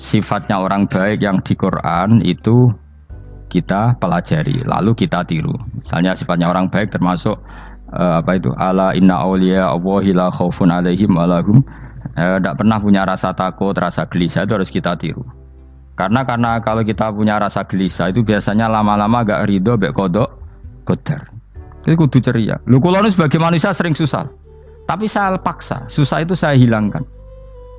sifatnya orang baik yang di Quran itu kita pelajari, lalu kita tiru. Misalnya sifatnya orang baik termasuk apa itu? Ala inna auliya Allahi la khaufun alaihim wa lahum tidak pernah punya rasa takut, rasa gelisah, itu harus kita tiru. Karena kalau kita punya rasa gelisah itu biasanya lama-lama agak ridho, bek kodok, kodar. Itu kudu ceria. Lu kalau sebagai manusia sering susah, tapi saya paksa, susah itu saya hilangkan.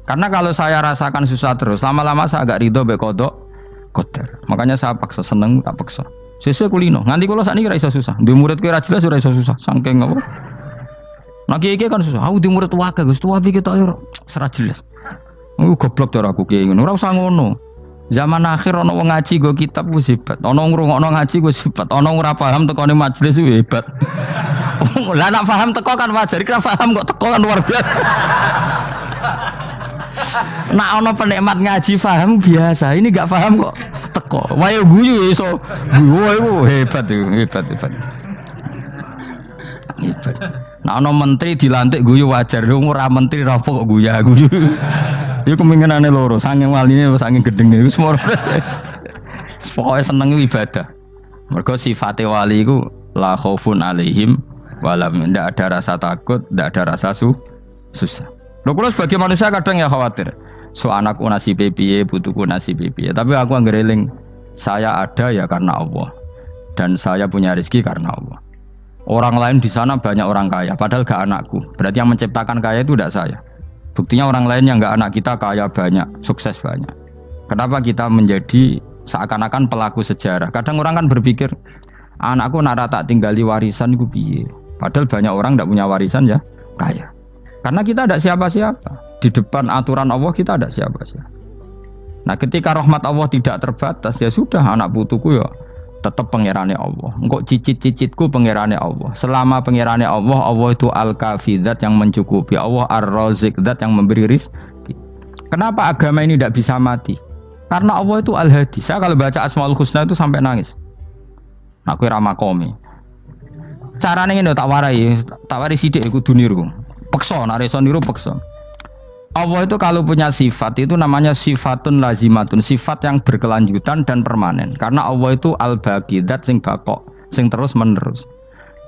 Karena kalau saya rasakan susah terus, lama-lama saya agak ridho, bek kodok, kodar. Makanya saya paksa, seneng tak paksa. Sesuai kulino. Nganti kalau saat ini rasa susah. Di murid kira jelas sudah rasa susah. Sangking apa? Nah kiai kan susah. Aku di murid wae Gus, tuwa iki kita serat jelas. Goblok cara aku kiai ngono. Ora usah ngono. Zaman akhir ana wong ngaji go kitab wis hebat. Ana ngrungokno ngaji wis hebat. Ana ora paham tekone majelis wis hebat. Lah nek paham teko kan wajar, kira paham kok teko kan luar biasa. Nak ana penikmat ngaji paham biasa. Ini enggak paham kok teko. Wae guyu iso. Guyu hebat itu, hebat. Hebat. Nah, ana menteri dilantik guyu wajar, ora menteri rapo kok guyu. Iku kemungkinane loro, saking waline saking gedenge iku semua. Pokoke seneng ibadah. Mergo sifate wali iku la khaufun alaihim walam, ndak ada rasa takut, ndak ada rasa susah. Lho kula sebagai manusia kadang ya khawatir. So anakku nasibe piye, putuku nasibe piye. Tapi aku anggere eling, saya ada ya karena Allah. Dan saya punya rezeki karena Allah. Orang lain di sana banyak orang kaya, padahal gak anakku. Berarti yang menciptakan kaya itu tidak saya. Buktinya orang lain yang gak anak kita kaya banyak, sukses banyak. Kenapa kita menjadi seakan-akan pelaku sejarah? Kadang orang kan berpikir, anakku nara tak tinggali warisan itu piye. Padahal banyak orang tidak punya warisan ya kaya. Karena kita tidak siapa-siapa. Di depan aturan Allah kita tidak siapa-siapa. Nah ketika rahmat Allah tidak terbatas, ya sudah anak putuku ya tetap pangerane Allah. Engkau cicit-cicitku pangerane Allah. Selama pangerane Allah, Allah itu al-kafi, zat yang mencukupi. Allah ar-razik, zat yang memberi rizki. Kenapa agama ini tidak bisa mati? Karena Allah itu al-hadi. Saya kalau baca Asmaul Husna itu sampai nangis. Aku ramakomi. Caranya ini tak warai sidik aku duniru. Pekso, nareso niru pekso. Allah itu kalau punya sifat itu namanya sifatun lazimatun, sifat yang berkelanjutan dan permanen. Karena Allah itu al-baqi, zat sing bakok, sing terus menerus.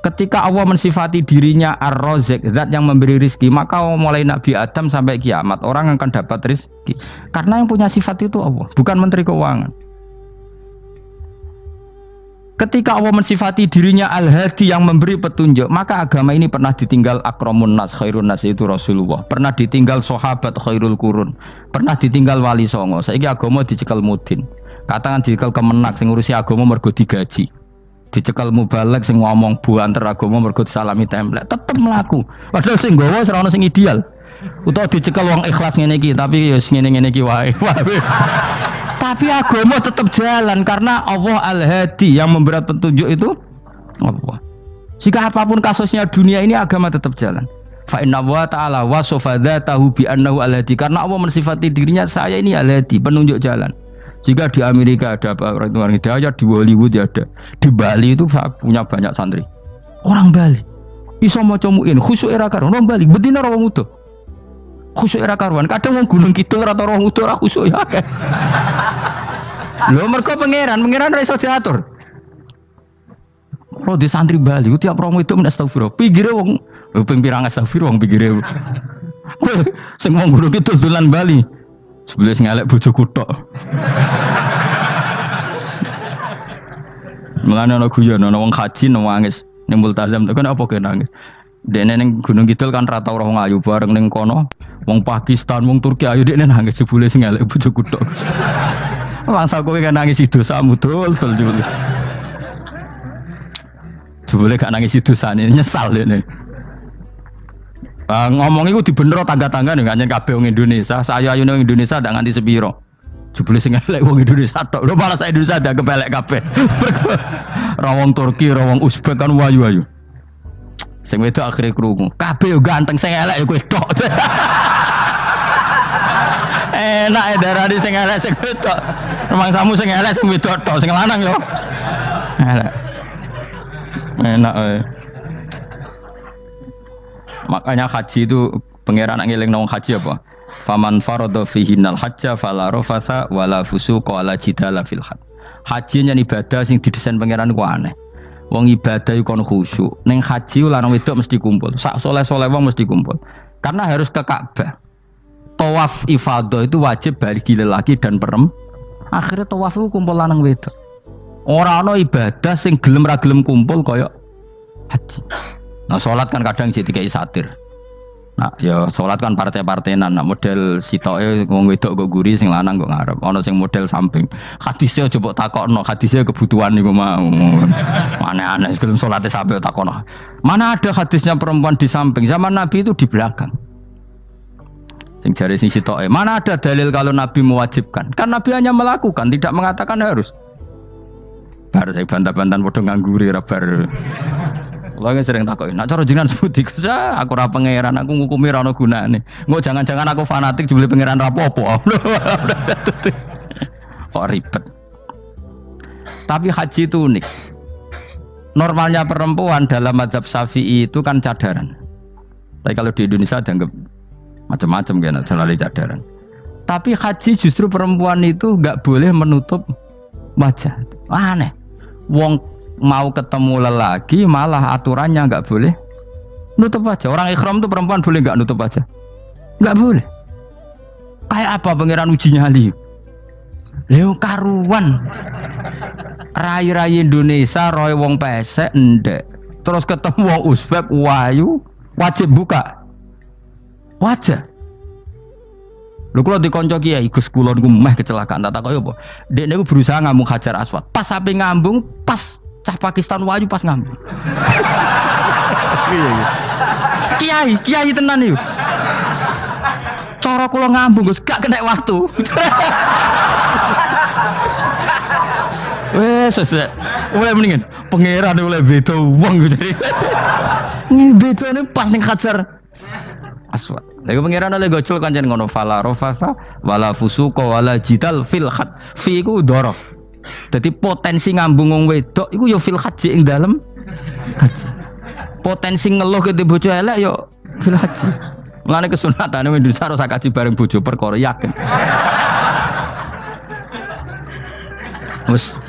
Ketika Allah mensifati dirinya ar-razik, zat yang memberi rizki, maka mulai Nabi Adam sampai kiamat orang akan dapat rizki. Karena yang punya sifat itu Allah, bukan menteri keuangan. Ketika Allah mensifati dirinya al-hadi yang memberi petunjuk, maka agama ini pernah ditinggal akramun nas, khairun nas itu Rasulullah. Pernah ditinggal sahabat khairul qurun. Pernah ditinggal wali songo. Saiki agama dicekel mudin. Katakan dicekel kemenak sing ngurusi agama mergo digaji. Dicekel mubalek sing ngomong buanter agama mergo disalami template. Tetep mlaku. Padahal sing nggawa ora ono sing ideal. Utawa dicekel wong ikhlas ngene iki, tapi ya ngene-ngene iki wae. Tapi agama tetap jalan karena Allah al-hadi yang memberi petunjuk itu Allah. Jika apapun kasusnya dunia ini agama tetap jalan. Fa inna wa ta'ala wasofa dzatahu bi annahu al-hadi, karena Allah mensifati dirinya saya ini al-hadi, penunjuk jalan. Jika di Amerika ada orang hidayah, di Hollywood ada, di Bali itu saya punya banyak santri. Orang Bali iso maca muin khusyuk era karo orang Bali bedina ora wong utuh. Khusyuk era karuan, kadang wong Gunung Kidul ora roh utuh ora khusyuk ya akeh. Lho mergo pangeran ora iso diatur. Kalau di santri Bali tiap romo itu astagfirullah. Pikire wong ping pirang astagfirullah wong pikire. Kowe sing wong Gunung Kidul dolan Bali. Sebelah ngelek bojoku tok. Mulane ana guyon ana wong haji nangis ning multazam to kan apa ke nangis. Dene ning Gunung Kidul kan rata ora wong ayu bareng ning kono. Wong Pakistan, wong Turki ayu dekne nangis jebule sing elek bojoku tok. Mangsa kowe kan nangis dosamu dol jebule. Jebule gak nangis dosane nyesal dekne. Ngomong iku dibenero tangga-tangga ning kanjen kabeh wong Indonesia. Saya ayu nang Indonesia ndak nganti sepiro. Jebule sing elek wong Indonesia tok. Lho malah sak Indonesia ada kepelek kabeh. Ra wong Turki, ra wong Uzbek kan ayu-ayu. Sing wedok akhire krungu. Kabeh yo ganteng sing elek yo kowe tok. Enak e darani sing elek sing wedok. Rumangsamu sing elek sing wedok tok, sing lanang yo. Elek. Enak e. Makanya haji itu pangeran ngeling nang haji apa? Faman farada fihinnal hajja fala rafatha wala fusuqa wala jidala fil hajj. Haji nyen ibadah sing didesain pangeran ku aneh. Wong ibadah iku kon khusyuk. Ning haji lanang wedok mesti kumpul. Sak soleh-soleh wong mesti kumpul. Karena harus ke Ka'bah. Tawaf ifadah itu wajib bagi lelaki dan perempuan. Akhirnya tawaf itu kumpul lanang wedok. Ora ana ibadah sing gelem ra gelem kumpul kaya haji. Nah salat kan kadang sih dikai satir. Nah ya salat kan partai-partainan. Nah model sitoke wong wedok kok guri sing lanang kok ngarep. Ana sing model samping. Hadise aja mbok takokno, hadise kebutuhan niku mau. Aneh-aneh sebelum salate sampe takokno. Mana ada hadisnya perempuan di samping? Zaman Nabi itu di belakang. Sing jare sing sitoke. Mana ada dalil kalau Nabi mewajibkan? Kan Nabi hanya melakukan, tidak mengatakan harus. Bar saya bantah-bantahan padha ngangguri ra bar. Kula sering takoki, nek cara jenengan sebuti aku ora pangeran, aku ngukumi ra ono gunane. Engko jangan-jangan aku fanatik jebule pangeran ra apa-apa. Kok ribet. Tapi haji itu unik. Normalnya perempuan dalam mazhab Syafi'i itu kan cadaran. Tapi kalau di Indonesia dianggap macam-macam kan, selalu cadaran. Tapi haji justru perempuan itu enggak boleh menutup wajah. Aneh. Wong mau ketemu lelaki malah aturannya enggak boleh nutup wajah. Orang ikhram tuh perempuan boleh enggak nutup wajah? Enggak boleh. Kayak apa pangeran uji nyali? Leo karuan. Rai-rai Indonesia roy wong pesek ndek. Terus ketemu wong Uzbek wayu wajib buka wajah. Lho kula dikonco kiai Gus kula niku meh kecelakaan tak takoki apa. Dek niku berusaha ngambung Hajar Aswad. Pas sampe ngambung pas cah Pakistan wayu pas ngambung. Kiai tenan iki. Cara kula ngambung Gus gak kena waktu. Wes sesek. Oleh mendingan pangeran oleh beda wong gitu. Ini bedane pas ning Hajar Aswad. Lha pangeran oleh gocol kancen ngono fala rafasa wala fusuqa wala jidal fil khat. Fi iku dhorof. Jadi potensi ngambung wong wedok iku ya fil haji ing dalem haji. Potensi ngeluh ke bojo elek ya fil haji. Mulane kesunatane Indonesia harus kaji bareng bojo perkara yakin. Wes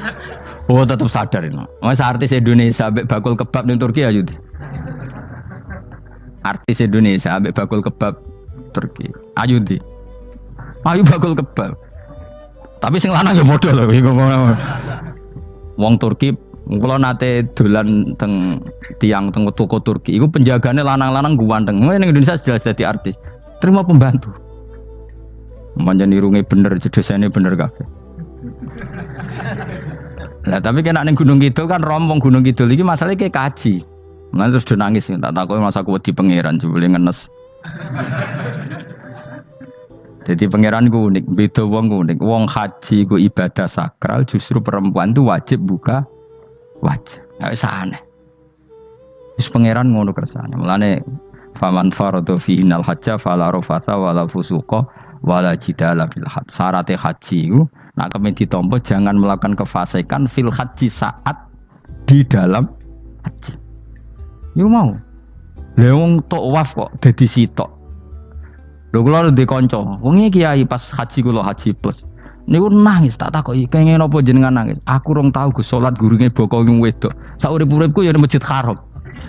tetap sadar ini. Mas artis Indonesia ambek bakul kebab ning Turki ayo. Artis Indonesia ambek bakul kebab Turki. Ayo di. Ayo bakul kebab. Tapi sing lanang ya modal lho iku. Wong Turki kula nate dolan teng tiang teng toko Turki. Iku penjagane lanang-lanang guanteng. Ning Indonesia jelas dadi artis. Terima pembantu. Manjan irunge bener, jedesane bener kabeh. Lah tapi kena ning Gunung Kidul kan rombong Gunung Kidul iki masalahnya kayak kaji. Lan terus do nangis tak takoki masa aku wedi pangeran jebule ngenes. Jadi pangeran ku unik, beda wong unik. Wong haji ku ibadah sakral, justru perempuan itu wajib buka wajah. Nggak usah aneh. Terus pangeran ngono kersane. Mulane faman farada fihinal hajja fala rafatha wala fusuqa wala jidala fil hajj. Syarat haji ku nak kemen ditampa jangan melakukan kefasikan fil haji saat di dalam haji. Yo mau. Lha wong tawaf kok dadi sitok. Lho kula ndek kanca, wong iki kiai pas haji kula haji plus. Niku nangis tak takoki, kenging napa jenengan nangis? Aku rong tau Gus salat gurunge bokong wedok. Sak urip-uripku ya ning Masjid Haram.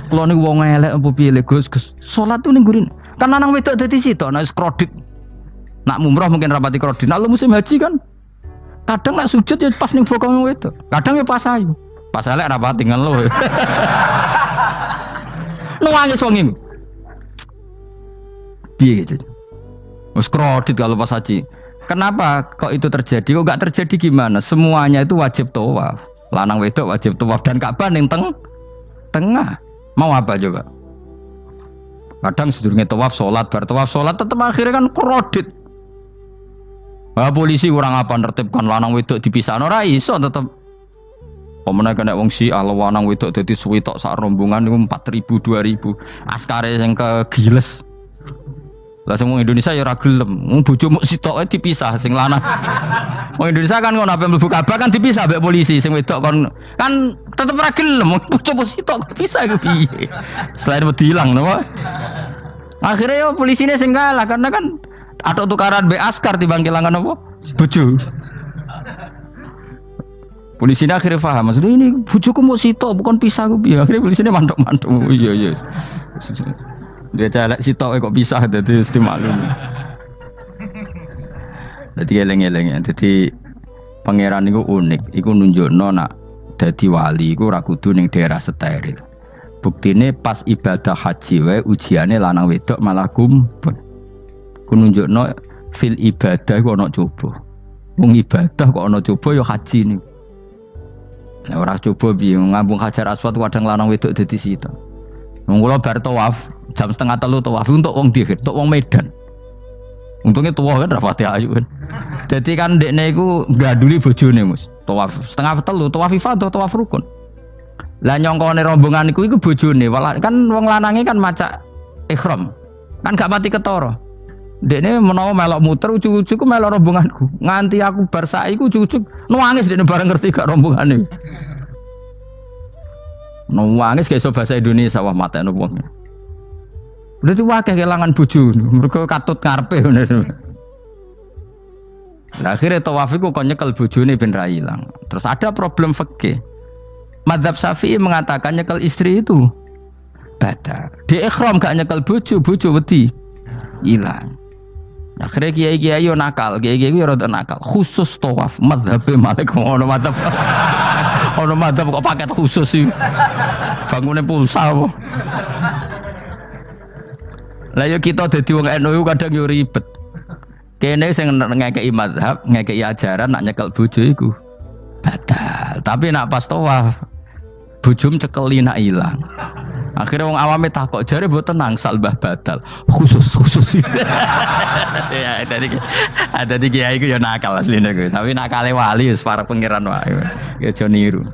Kula niku wong elek apa piye le Gus? Salat tu ning gurine. Kan lanang wedok dadi sitok nek kredit. Nak mumrah mungkin rapati kredit. Nek musim haji kan kadang nek sujud ya pas ning bokong wedok. Kadang ya pas ayu. Pas elek rapati ngeluh. Nangis wong iki. Piye gitu? Wes kredit kalau pas haji. Kenapa kok itu terjadi? Kok enggak terjadi gimana? Semuanya itu wajib tawaf. Lanang wedok wajib tawaf dan Ka'bah ning tengah. Mau apa coba? Kadang sedurunge tawaf salat, bar tawaf salat tetep akhirnya kan kredit. Ah polisi kurang apa nertibkan lanang wedok dipisahno ora iso tetep. Pemene kena wong Syiah lanang wedok dadi suwi tok sak rombongan niku 4.000 2.000. Askare sing kegiles. Lah semua Indonesia ya ora gelem. Bojo muk sitoke dipisah sing lanang. Wong Indonesia kan ngono ape mlebu Ka'bah kan dipisah mbek polisi sing wedok kan tetep ora gelem. Bojo muk sitok dipisah iku piye? Selain wedi ilang napa? Akhirnya ya polisine sing kalah karena kan Atau tukaran be askar timbang kelangan apa? Bojo. Polisi ini akhirnya paham, maksudnya ini bojoku mau sitok bukan pisah aku. Ya, akhirnya polisi ini mantuk-mantuk. Iya. Dia celek sitok kok pisah jadi mesti maklum. Jadi eleng-eleng ya. Jadi pangeran itu unik. Iku nunjukno nak dadi wali iku ora kudu ning daerah steril. Buktine pas ibadah haji wae ujiane lanang wedok malah kumpul. Ku nunjukno fil ibadah iku ana coba. Wong ibadah kok ana coba ya haji niku. Nek ora coba piye ngambung Hajar Aswad kadang lanang wedok dadi sita. Wong kula bar tawaf jam 2:30 tawaf untuk wong dihir, untuk wong Medan. Untungnya tua kan rapati ayu kan. Jadi kan dekne iku ngganduli bojone Mus. Tawaf 2:30 tawaf ifadah tawaf rukun. Lah nyongkone rombongan iku bojone, kan wong lanange kan maca ihram. Kan gak pati ketara. Dekne menawa melok muter ujug-ujug melok rombonganku. Nganti aku bar saiki ujug-ujug nangis dekne bareng ngerti gak rombongane. Nangis gak iso bahasa Indonesia wah matene wong. Berarti wakil kelangan bojo, mereka katut ngarepe ngono. Lah akhire tawaf iku kon nyekel bojone ben ra ilang. Terus ada problem fikih. Madzhab Syafi'i mengatakan nyekel istri itu batal. Di ihram gak nyekel bojo wedi ilang. Akhirnya kiai-kiai yo nakal, kiai-kiai yo rada nakal. Khusus tawaf madzhab Malik ono madzhab. Ono madzhab kok paket khusus sih. Bangune pulsa apa? Lah yo kita dadi wong NU kadang yo ribet. Kene sing ngekeki mazhab, ngekeki ajaran nak nyekel bojo iku batal. Tapi nak pas tawaf bojom cekeli nak ilang. Akhirnya wong awame takok jare mboten nangsal mbah batal. Khusus. Ya tadi kiai iku yo nakal asline kuwi. Tapi nakale wali wis para pangeran wae. Ya aja niru.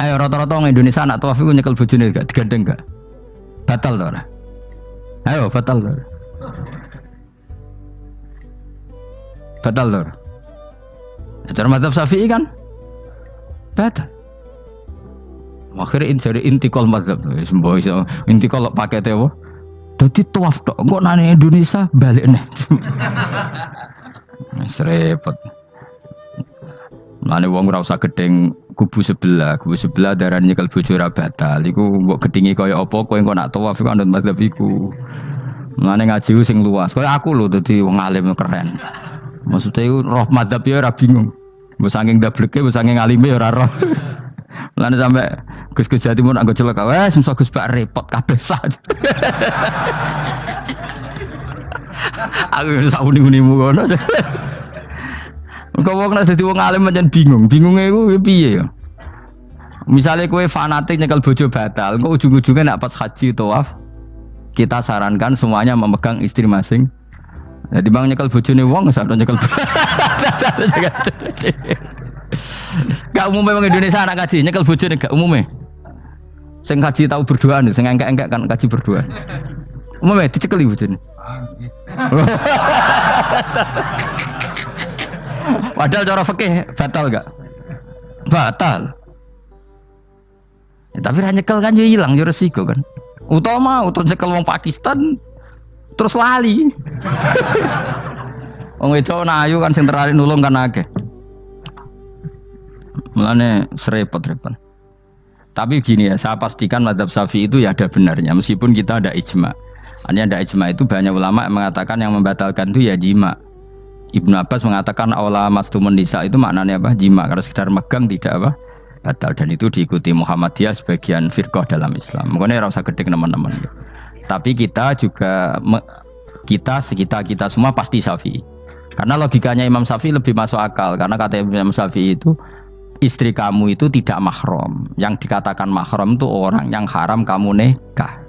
Ayo rata-rata wong Indonesia nak tawaf iku nyekel bojone gak digandeng gak? Batal to ora? Ayo batal lor. Batal lor. Cara mazhab Syafi'i kan batal. Akhirnya jadi intikal mazhab. Semboh iso intikal pakete apa? Dadi tawaf tok. Kok nang Indonesia balik nih. Wis repot. Mane wong ora usah gedeng kubu sebelah darane nyekel bojo ora batal. Iku mbok gedingi kaya apa kowe engko nak tawaf iku anut mazhab iku. Mane ngaji sing luas. Kaya aku lho dadi wong alim keren. Maksudnya iku roh mazhab ya ora bingung. Mbok saking dableke, mbok saking alime ya ora roh. Mulane sampe Gus-gus Jawa Timur anggo celaka wes mesti Gus Bak repot kabeh sah. Aku sak uni-unimu ngono. Engko wong nek dadi wong alim pancen bingung. Bingunge iku piye ya? Misale kowe fanatik nyekel bojo batal, engko ujung-ujungnya nek pas haji tawaf kita sarankan semuanya memegang istri masing. Jadi bang nyekel bojone wong sak nyekel. Gak umumnya wong Indonesia anak kaji nyekel bojone gak umumnya. Sing kaji tahu berduaan, sing engkek-engkek kan kaji berduaan. Umumnya dicekeli bojone. Padahal cara fikih batal gak? Batal. Ya, tapi ra nyekel kan yo ilang yo resiko kan. Utama nyekel wong Pakistan terus lali. Wong wedok ayu kan sing tertarik nulung kan akeh. Mulane serepot-repot. Tapi gini ya, saya pastikan mazhab Syafi'i itu ya ada benarnya meskipun kita ada ijma. Hanya ada ijma itu banyak ulama yang mengatakan yang membatalkan itu ya jima. Ibnu Abbas mengatakan awla mastumun nisa itu maknanya apa? Jima. Kalau sekedar megang tidak apa? Batal. Dan itu diikuti Muhammadiyah sebagian firqah dalam Islam. Makanya ora usah gedeng teman-teman. Tapi kita juga kita semua pasti Syafi'i. Karena logikanya Imam Syafi'i lebih masuk akal. Karena kata Imam Syafi'i itu istri kamu itu tidak mahram. Yang dikatakan mahram itu orang yang haram kamu nikah.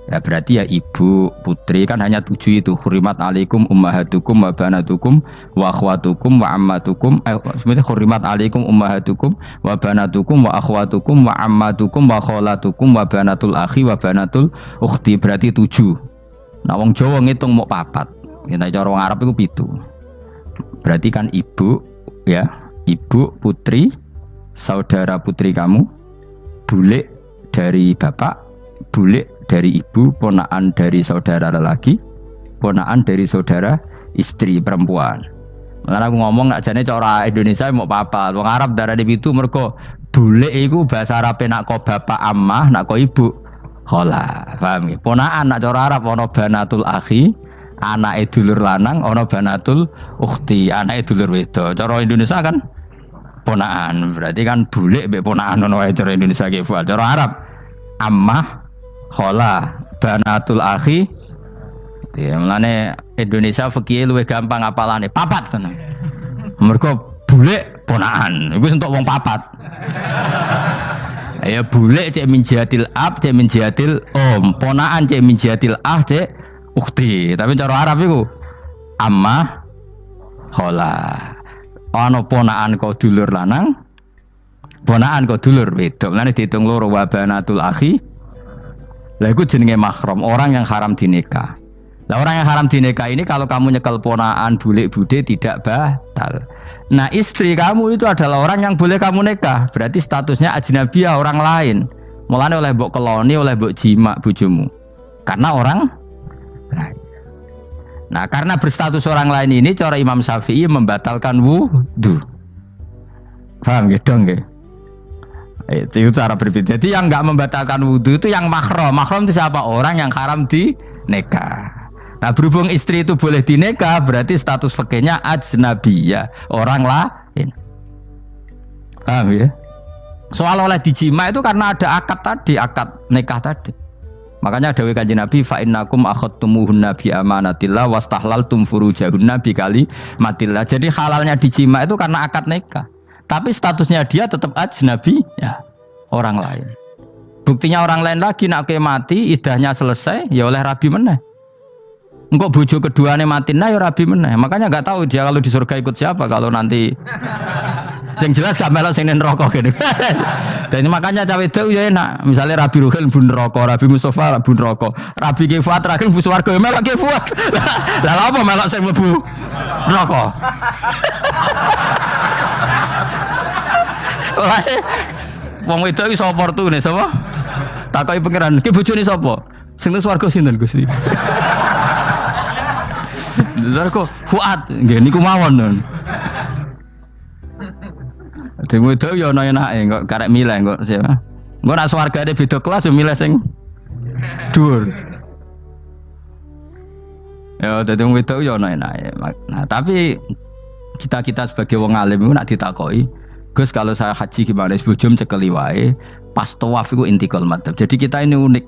Ya berarti ya ibu, putri kan hanya 7 itu. Hurimat alaikum ummahatukum wa banatukum wa akhwatukum wa ammatukum. Sebenarnya hurimat alaikum ummahatukum wa banatukum wa akhwatukum wa ammatukum wa kholatukum wa banatul akhi wa banatul ukhti. Berarti 7. Nah wong Jawa ngitung mau 4. Ya cara wong Arab itu 7. Berarti kan ibu ya, ibu, putri, saudara putri kamu, bule dari bapak, bule dari ibu, ponakan dari saudara lelaki, keponaan dari saudara istri perempuan. Makanya aku ngomong nak jane cara Indonesia mau apa? Wong Arab darane itu mergo bule iku bahasa Arabe nak ko bapak ammah, nak ko ibu khala. Paham nggih? Ponaan nak cara Arab ana banatul akhi, anake dulur lanang, ana banatul ukhti, anake dulur wedok. Cara Indonesia kan ponaan. Berarti kan bule mbek ponaan ono wae cara Indonesia ki. Cara Arab ammah, khala, banatul akhi. Ya, mulane Indonesia fikih luwih gampang apalane papat tenan. Mergo bule ponaan, iku entuk wong papat. Ya bule cek min jihatil ab, cek min jihatil om, ponaan cek min jihatil ah, cek ukhti. Tapi cara Arab iku ammah, khala. Ana ponaan kok dulur lanang, ponaan kok dulur wedok. Mulane diitung loro wa banatul akhi. Lah iku jenenge mahram, orang yang haram dinikah. Lah orang yang haram dinikah ini kalau kamu nyekel ponaan bulik bude tidak batal. Nah istri kamu itu adalah orang yang boleh kamu nikah. Berarti statusnya ajnabiyah, orang lain. Mulane oleh mbok keloni, oleh mbok jima bojomu. Karena orang lain. Nah karena berstatus orang lain ini cara Imam Syafi'i membatalkan wudu. Paham nggih dong nggih? Itu cara berbeda. Jadi yang enggak membatalkan wudu itu yang mahram. Mahram itu siapa? Orang yang haram dinikah. Nah berhubung istri itu boleh dinikah, berarti status fikihnya ajnabiyah, orang lain. Paham ya? Soal oleh dijima itu karena ada akad tadi, akad nikah tadi. Makanya dawuh Kanjeng Nabi, fa innakum akhadtumuhunna bi amanatillah wastahlaltum furujahunna bi kalimatillah. Jadi halalnya dijima itu karena akad nikah. Tapi statusnya dia tetap ajnabi, ya, orang lain. Buktinya orang lain lagi nak mati, idahnya selesai, ya oleh rabi meneh. Engkau bojo keduanya mati nah ya rabi meneh. Makanya nggak tahu dia kalau di surga ikut siapa kalau nanti. Yang jelas gak melok sing neraka gitu. Dan makanya cawe itu ya enak. Misalnya Rabi Ruhil bun neraka, Rabi Mustafa bun neraka, Rabi Kifuat terakhir bun swarga melok Kifuat. Lah apa melok sing mlebu neraka? Wong wedok iki sapa opportune sapa? Takoki pangeran, ki bojone sapa? Sing nang swarga sinten Gusti? Lha kok Fuad nggih niku mawon. Dene wedok yo ana enake kok karek milih kok siapa. Engko nek swargane beda kelas yo milih sing dhuwur. Ya dadi wedok yo ana enake. Nah, tapi kita sebagai wong alim iku nek ditakoki, Gus kalau saya haji gimana? Bojom cekeli wae, pas tawaf iku intikal madzhab. Jadi kita ini unik.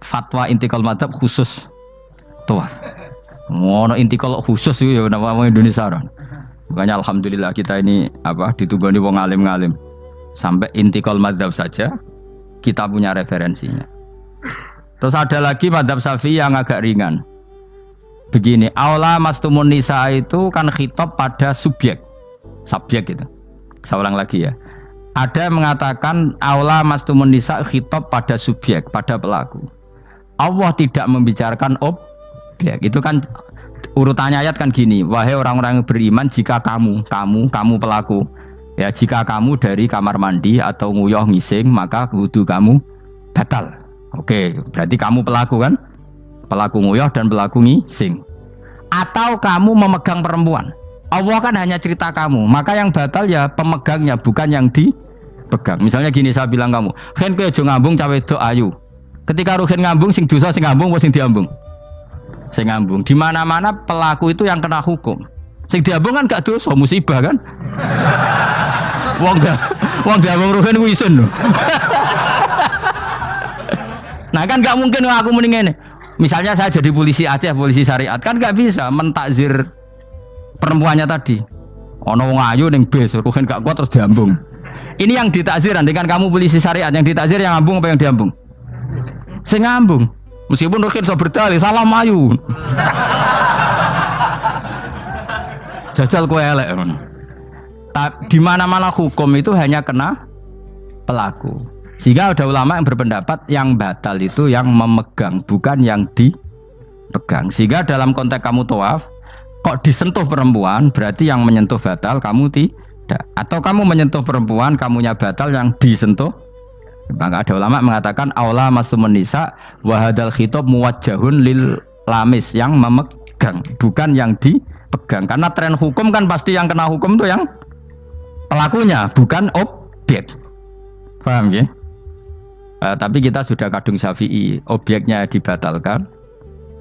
Fatwa intikal madzhab khusus tawaf. Ngono intikal khusus itu ya nama Indonesia kan. Makanya alhamdulillah kita ini ditunggoni wong alim-alim. Sampai intikal madzhab saja kita punya referensinya. Terus ada lagi madzhab Syafi'i yang agak ringan. Begini, aula mastumun nisa itu kan khitab pada subjek gitu. Saya ulang lagi ya. Ada yang mengatakan aula mastumun nisa khitab pada subjek, pada pelaku. Allah tidak membicarakan objek. Itu kan urutannya ayat kan gini, wahai orang-orang yang beriman jika kamu pelaku. Ya jika kamu dari kamar mandi atau nguyuh ngising maka wudu kamu batal. Oke, berarti kamu pelaku kan? Pelaku nguyuh dan pelaku ngising. Atau kamu memegang perempuan. Allah kan hanya cerita kamu, maka yang batal ya pemegangnya bukan yang dipegang. Misalnya gini saya bilang kamu, "Hen kowe aja ngambung cawe wedok ayu." Ketika rugen ngambung sing dosa sing ngambung apa sing diambung? Sing ngambung. Di mana-mana pelaku itu yang kena hukum. Sing diambung kan gak dosa, musibah kan? Wong diambung rugen ku isin lho. Nah kan gak mungkin aku mending ngene. Misalnya saya jadi polisi Aceh, polisi syariat, kan gak bisa mentakzir perempuannya tadi. Ono wong ayu ning bis, ruhen gak kuat terus diambung. Ini yang ditakzir, dengan kamu polisi syariat, yang ditakzir yang ngambung apa yang diambung? Sing ngambung. Meskipun ruhen so berdalih, salah mayu. Jajal kowe elek. Di mana-mana hukum itu hanya kena pelaku. Sehingga ada ulama yang berpendapat yang batal itu yang memegang, bukan yang dipegang. Sehingga dalam konteks kamu tawaf, kok disentuh perempuan, berarti yang menyentuh batal, kamu tidak. Atau kamu menyentuh perempuan, kamunya batal, yang disentuh. Maka ada ulama mengatakan, aula masumun nisa, wahadal khitab muwajjahun lil lamis yang memegang, bukan yang dipegang. Karena tren hukum kan pasti yang kena hukum itu yang pelakunya, bukan objek. Paham ya? Tapi kita sudah kadung Syafi'i, objeknya dibatalkan,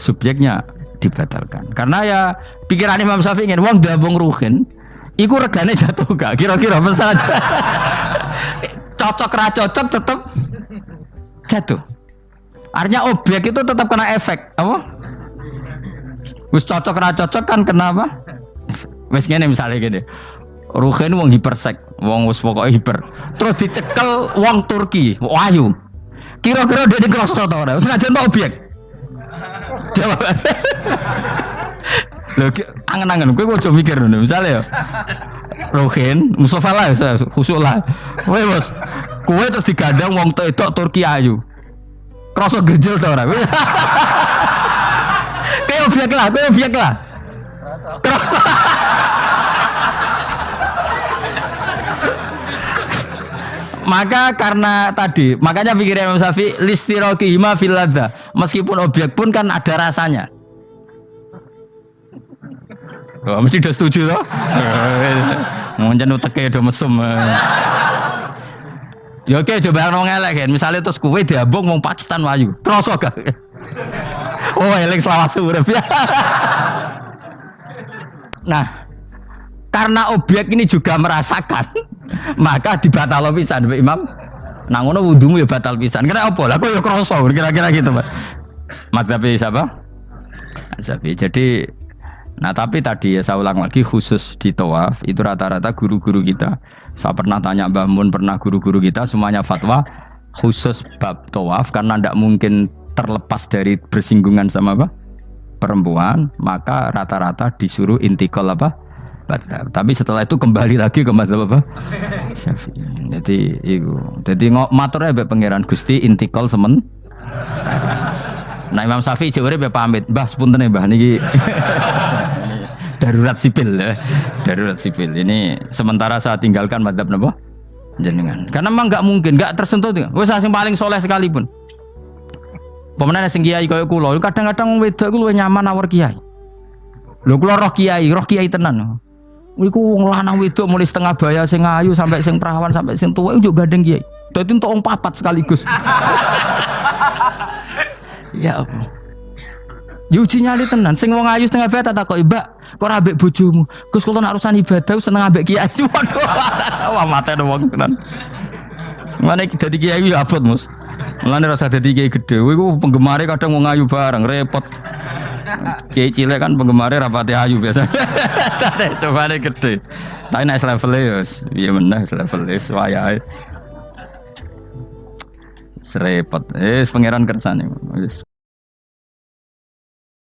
subjeknya dibatalkan. Karena ya pikiran Imam Syafi'i ingin wong dabung ruhin, iku regane jatuh gak? Kira-kira misalnya cocok ra cocok tetap jatuh. Artinya objek itu tetap kena efek, apa? Wis cocok ra cocok kan kenapa? Wis ngene misalnya gini. Ruhin wong hipersek, wong wis pokoke hiper. Terus dicekel wong Turki, ayu. Kira-kira dia dikrosot ta ora? Wis ngajen objek. Jawab. Lho angen-angen kowe ojo mikir ngono. Misale ya. Ruhin, Mustafa lah khusuk lah. Kowe bos, kowe terus digandang wong wedok Turki ayu. Krasa gerjel ta ora? Kowe objek lah. Krasa. Maka karena tadi, makanya pikirnya Imam Syafi'i listiraqihima fil ladza. Meskipun objek pun kan ada rasanya. Oh, mesti udah setuju toh? Mungkin uteke udah mesum. Ya oke, coba yang ngelek kan. Misalnya terus kowe diambung wong Pakistan wayu. Kroso gak? Oh, elek selawase urip. Nah, karena objek ini juga merasakan, maka dibatal pisan Mbak Imam. Nang ngono wudumu ya batal pisan. Kira apa? Lah kok ya kroso kira-kira gitu, Pak. Madzhab siapa? Syafi'i. Jadi tapi tadi ya saya ulang lagi khusus di tawaf itu rata-rata guru-guru kita. Saya pernah tanya Mbah Mun, pernah guru-guru kita semuanya fatwa khusus bab tawaf karena tidak mungkin terlepas dari bersinggungan sama apa? Perempuan, maka rata-rata disuruh intikal apa? Madzhab. Tapi setelah itu kembali lagi ke madzhab apa? Syafi'i. Jadi maturnya mbek pangeran Gusti intikal semen. Nah Imam Syafi'i jare be pamit, Mbah sepunten Mbah niki darurat sipil ya. Darurat sipil. Ini sementara saya tinggalkan madzhab napa? Jenengan. Karena memang enggak mungkin, enggak tersentuh. Wis sing paling soleh sekalipun. Pemenang sing kiai kaya kula, kadang-kadang wong wedok iku luwih nyaman awor kiai. Lho kula roh kiai tenan. Iku wong lanang wedok mulai setengah baya sing ayu sampai sing perawan sampai sing tuwa iku gandeng kiai. Dadi entuk wong papat sekaligus. Ya apa? Yuji nyali tenan, sing wong ayu setengah baya tak takoki, "Mbak, kok ora ambek bojomu?" Gus kula nek urusan ibadah seneng ambek kiai. Waduh. Wah mate wong tenan. Mane dadi kiai ya abot, Mus. Mulane rasa dadi kiai gedhe. Kowe iku penggemare kadang wong ayu bareng, repot. Kiai cilik kan penggemare rapati ayu biasa. Cobane gedhe. Tapi nek level ya piye meneh level wayahe. Serepot. Pangeran kersane. Wis.